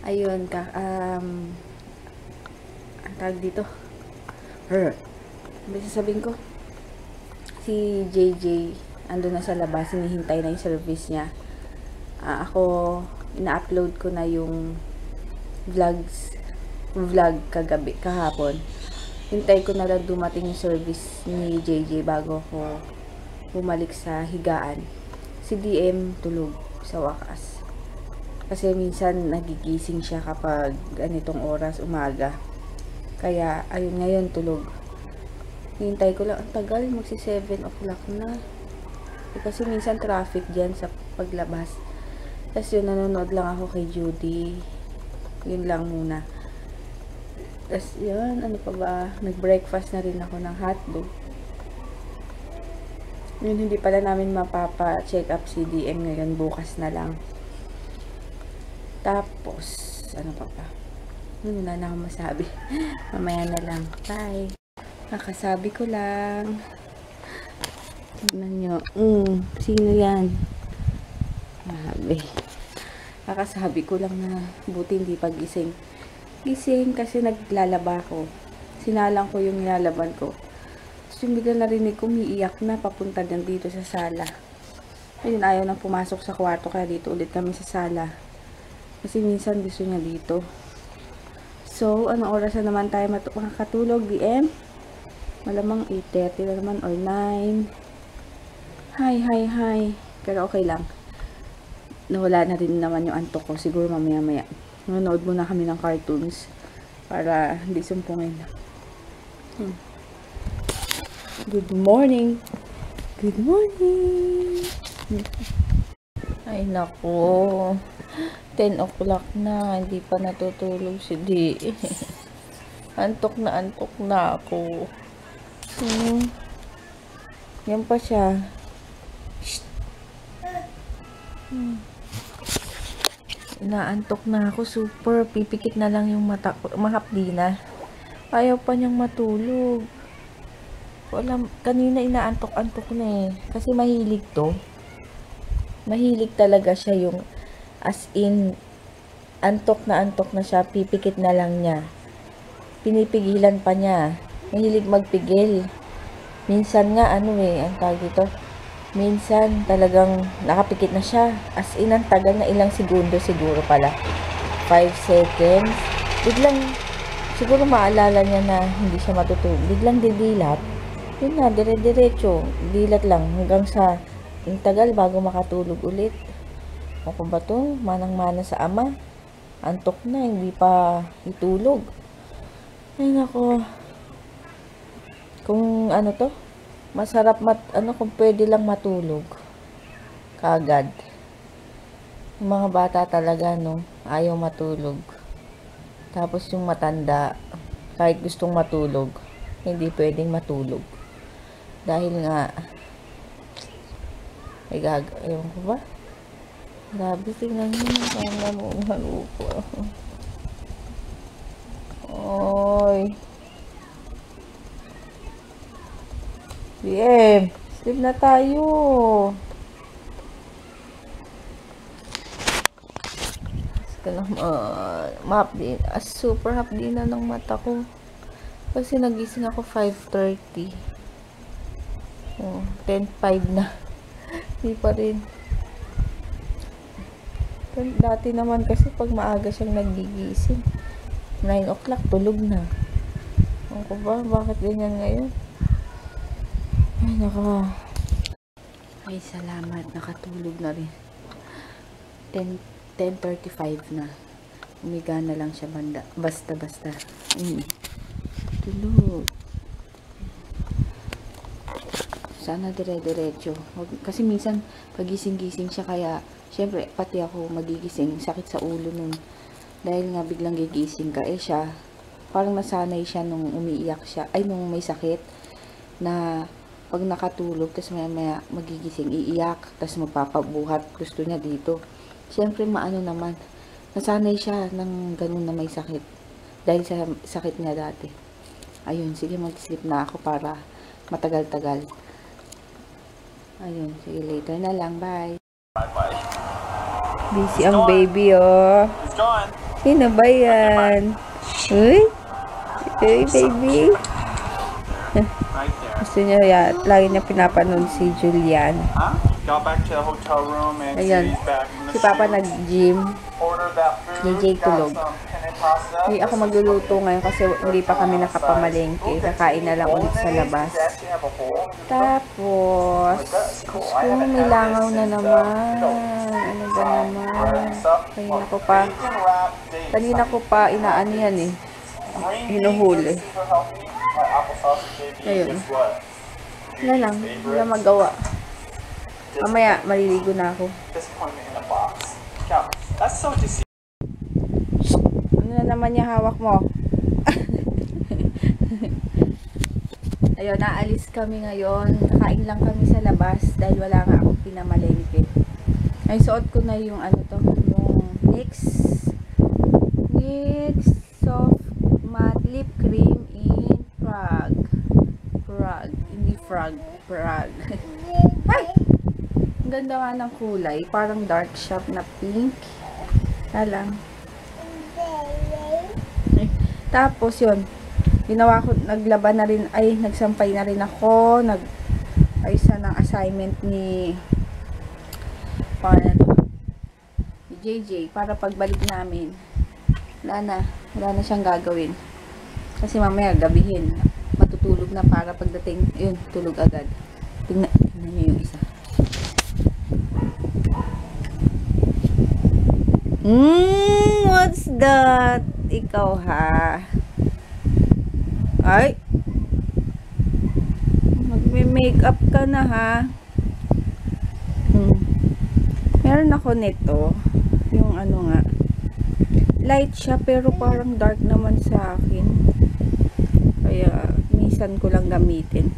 Ayun, ang tawag dito. Ano sasabihin ko? Si JJ, ando na sa labas, hinihintay na yung service niya. Ako, ina-upload ko na yung vlog kahapon. Hintay ko na lang dumating yung service ni JJ bago ko bumalik sa higaan. Si DM tulog sa wakas. Kasi minsan nagigising siya kapag ganitong oras, umaga. Kaya, ayun ngayon, tulog. Hintay ko lang, ang tagal, magsi 7 o'clock na. Kasi minsan traffic dyan sa paglabas. Tapos yun, nanonood lang ako kay Judy. Yun lang muna. Tapos yun, ano pa ba, nag-breakfast na rin ako ng hotdog. Yun, hindi pala namin mapapa-check up si DM ngayon, bukas na lang. Tapos, ano pa ba? Wala na akong masabi. Mamaya na lang. Bye! Nakasabi ko lang. Tignan nyo. Sino yan? Sabi. Nakasabi ko lang na buti hindi pagising. Gising kasi naglalaba ko. Sinalang ko yung nilalaban ko. Tapos yung bigla narinig ko, umiiyak na papunta din dito sa sala. Ayun, ayaw nang pumasok sa kwarto kaya dito ulit kami sa sala. Kasi minsan gusto niya dito. So, anong oras na naman tayo makakatulog, DM? Malamang 8:30 na naman or 9. Hi. Pero okay lang. Nawala na rin naman yung antok ko. Siguro mamaya-maya. Nanonood muna kami ng cartoons para hindi sumpungin. Good morning. Good morning. Ay naku. 10 o'clock na. Hindi pa natutulog si D. Antok na ako. Yan pa siya. Inaantok na ako. Super. Pipikit na lang yung mata ko. Mahapdi na. Ayaw pa niyang matulog. Kanina inaantok-antok na eh. Kasi mahilig to. Mahilig talaga siya yung as in antok na siya. Pipikit na lang niya. Pinipigilan pa niya. Mahilig magpigil. Minsan nga, ang tawag dito, minsan talagang nakapikit na siya. As in, ang tagal na ilang segundo siguro pala. 5 seconds. Biglang, siguro maalala niya na hindi siya matutulog. Biglang didilat. Yun na, dire-diretso. Dilat lang hanggang sa, yung tagal bago makatulog ulit. Ako ba to? Manang-mana sa ama. Antok na, hindi pa itulog. Ay nako. Kung ano to, masarap kung pwede lang matulog kaagad. Yung mga bata talaga ayaw matulog. Tapos yung matanda, kahit gustong matulog, hindi pwedeng matulog. Dahil nga ewan ko ba? Grabe, tingnan nyo. Sana mo malupo. Oy. PM, sleep na tayo. Super hapdi na ng mata ko. Kasi nagising ako 5:30. 10:05 na. Hindi pa rin. Dati naman kasi pag maaga siyang nagigising, 9 o'clock tulog na. Ako ba? Bakit ganyan ngayon? Ay, nako. Ay, salamat. Nakatulog na rin. 10:35 na. Umiga na lang siya banda. Basta. Tulog. Sana dire-diretso. Kasi minsan, pagising-gising siya kaya, syempre, pati ako magigising. Sakit sa ulo nun. Dahil nga biglang gigising ka. Siya, parang nasanay siya nung umiiyak siya. Ay, nung may sakit. Na, pag nakatulog, tas maya magigising, iiyak, tas magpapabuhat, gusto niya dito. Siyempre, naman, nasanay siya ng ganun na may sakit. Dahil sa sakit niya dati. Ayun, sige, mag-sleep na ako para matagal-tagal. Ayun, sige, later na lang, bye. Busy ang baby, oh. It's gone. Sino ba yan? Uy? Uy, baby. Gusto niya yan. Lagi niya pinapanood si Julian. Ayan. Si Papa nag-gym. Si Jay tulog. Hindi ako magluluto ngayon kasi hindi pa kami nakapamalengke. Kakain na lang ulit sa labas. Tapos, kung may langaw na naman. Ano ba naman? Kanina ko pa inaano yan eh. Hinuhuli. Ayun. Wala lang. Wala magawa. Mamaya, maliligo na ako. Ano na naman yung hawak mo? Ayun, naalis kami ngayon. Kain lang kami sa labas dahil wala nga akong pinamalengke. Ay, suot ko na yung ano to, yung NYX Soft Matte Lip Cream in Prague. Hindi Frog. Ay! Ang ganda nga ng kulay. Parang dark shop na pink. Alam. Tapos yun. Ginawa ko, nagsampay na rin ako. Ayusan ng assignment ni JJ para pagbalik namin. Wala na siyang gagawin. Kasi mamaya gabihin. Matutulog na para pagdating. Yun, tulog agad. Tingnan niyo yung isa. What's that? Ikaw ha? Ay! Magme-makeup ka na ha? Meron ako nito. Yung ano nga. Light siya pero parang dark naman sa akin. Kaya minsan ko lang gamitin.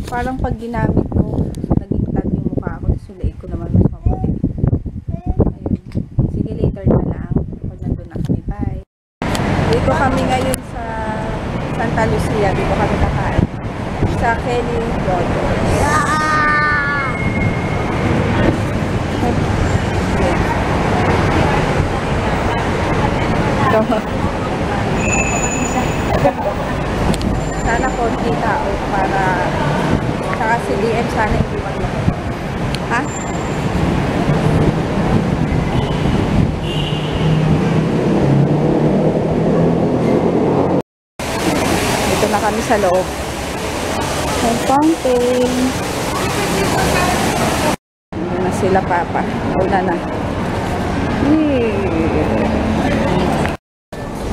Parang pag ginamit ko, naging tan yung mukha ko. Tapos yung leeg ko naman mas maputi. Sige, later na lang. Pag nandun na kami. Bye. Dito kami ngayon sa Santa Lucia. Dito kami kakain. Sa Kelly Brothers. Sana konti tao para saka si DM sana hindi maglaki. Ha? Dito na kami sa loob. May fountain. Dito na sila Papa. Una na.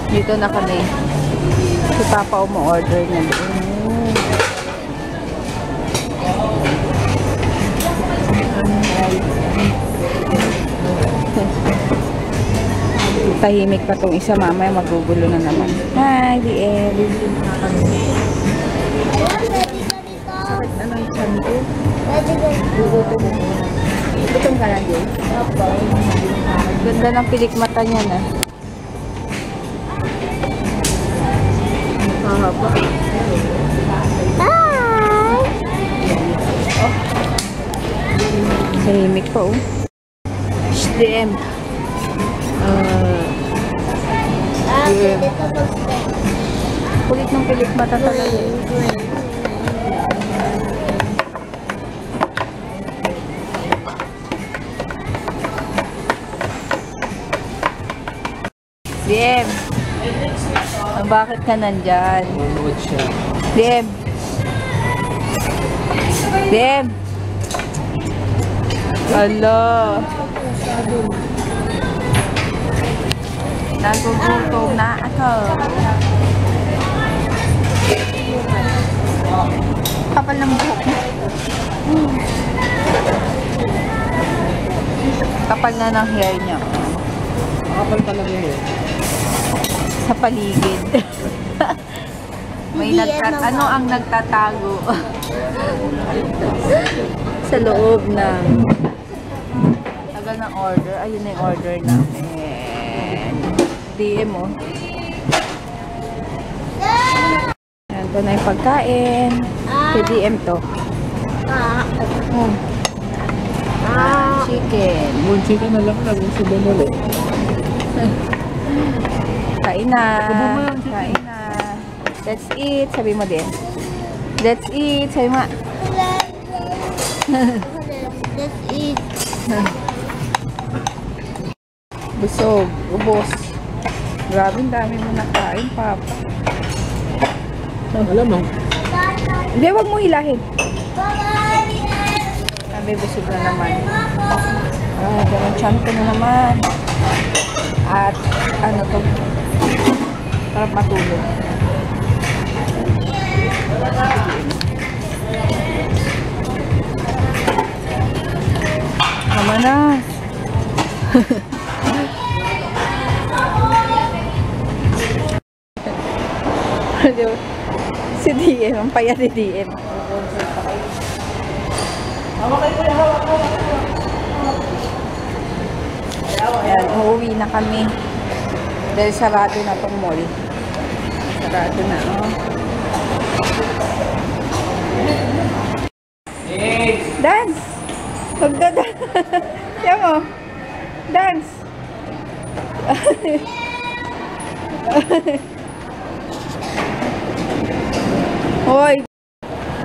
Dito na kami. Si Papa umu-order na doon. Tahimik pa tong isa, mamaya magugulo na naman. Hi, DL. Sakit na ng tiyan ko. Gutom ka na, Jay? Ganda ng pilik mata niya na. Mahaba. Hi! Oh. Tahimik pa, oh. DM. Kulit ng pilik mata talaga. DM. Bakit ka nandyan? Manood siya. DM. DM. Hala. Nagugutom na ako. Kapal ng buhok mo. Kapal na ng hair niya. Kapal talaga yun. Sa paligid. May ano ang nagtatago sa loob ng tagal ng order. Ayun na yung order namin. DM mo. Ayan, ito na yung pagkain. Kay DM to. Chicken. Chicken na lang. Lagong subo mo ulit. Kain na. Kain na. Let's eat. Sabi mo din. Let's eat. Sabi mo. Let's eat. Busog. Ubos. Grabe, ang dami mo nakain, Papa. Alam mo, Hindi, wag mo hilahin. Sabi, busog na naman. Ganun, tiyan ko na naman. At, ano to? Sarap matulog. Tama na. Si DM, ang payat ni DM. Ayan, uuwi na kami. Dahil sarado na tong mall. Sarado na, oh. Dance! Magdadance! Yan mo. Dance! Hoy!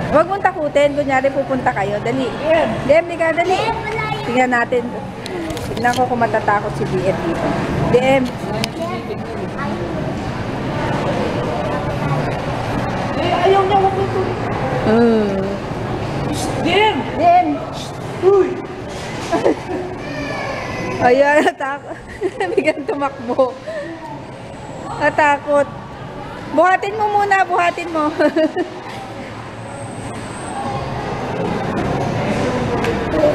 Huwag mong takutin. Kunyari pupunta kayo. Dali. Dem, di ka, dali. Tingnan natin. Tignan ko kung matatakot si DM dito. DM. ayaw niya, wag ito. Dim! DM. Uy! Ayan, natakot. Bigyan tumakbo. Natakot. Buhatin mo muna, buhatin mo.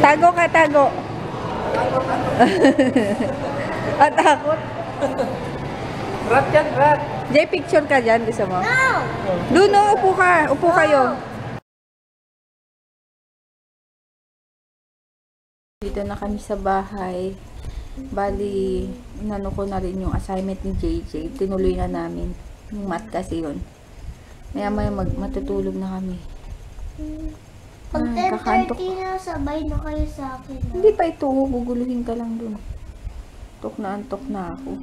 Tago ka, tago. Natakot. Rat yan, rat. Jay, picture ka dyan, gusto mo? No! Doon, no, upo ka. Upo kayo. Dito na kami sa bahay. Bali, inano ko na rin yung assignment ni JJ. Tinuloy na namin. Yung math kasi yun. Maya matutulog na kami. Pag Ay, kakantok. 10:30 na, sabay na kayo sa akin. Hindi pa ito. Guguluhin ka lang dun. Antok na ako.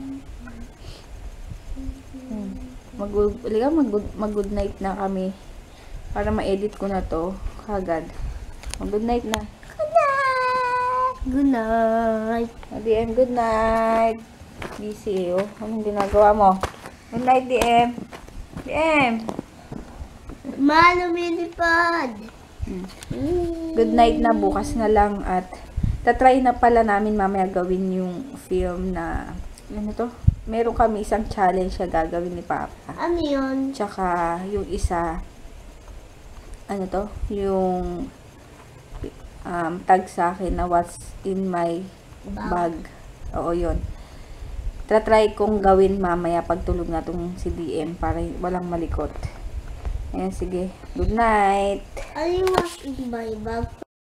Mag-good night na kami. Para ma-edit ko na to. Kagad. Mag-good night na. Good night. DM, good night. Busy eh, oh. Anong ginagawa mo? Good night, DM. DM. Lumilipad. Good night na, bukas na lang. At tatry na pala namin mamaya gawin yung film na, ano to? Meron kami isang challenge na gagawin ni Papa. Ano yun? Tsaka yung isa, ano to? Yung tag sa akin na what's in my bag. Oo, yun. Tatry kong gawin mamaya pagtulog na tong si DM para walang malikot. Ayan, sige. Good night. Ano yung what's in my bag?